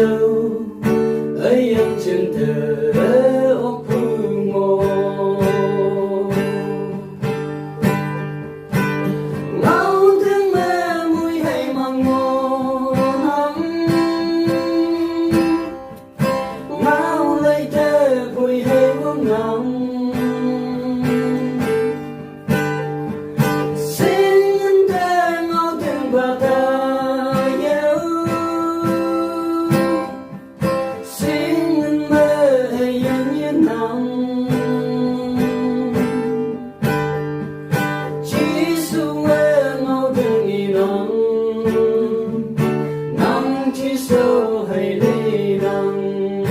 sâu ấy em chân thờ ốc phương ngô ngao thương mẹ mùi hay mang ngô nắng ngao lấy tê vui hay vương nắng sâu hay ly đắng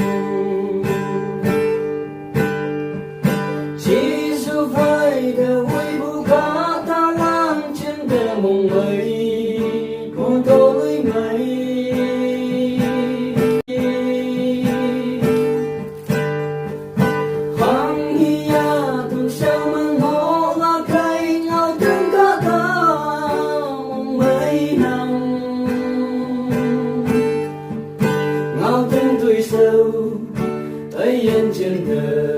chỉ dù với đời vui bu cá ta lang trên bề mộng mây của tôi ngày hoàng hi ya từng sao mang hó là cây ngao tiếng cá ta mộng mây nắng ngao tiếng tuổi sâu ấy yên chân thờ